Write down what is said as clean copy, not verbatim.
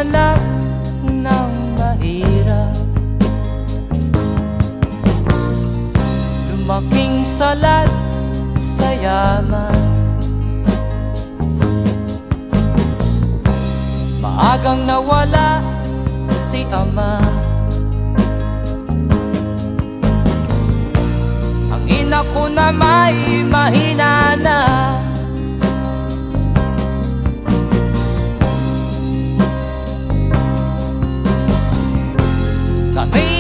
anak ng mahirap, lumaking salat sa yaman. Maagang nawala si ama, ang ina ko na may mahina na. Kami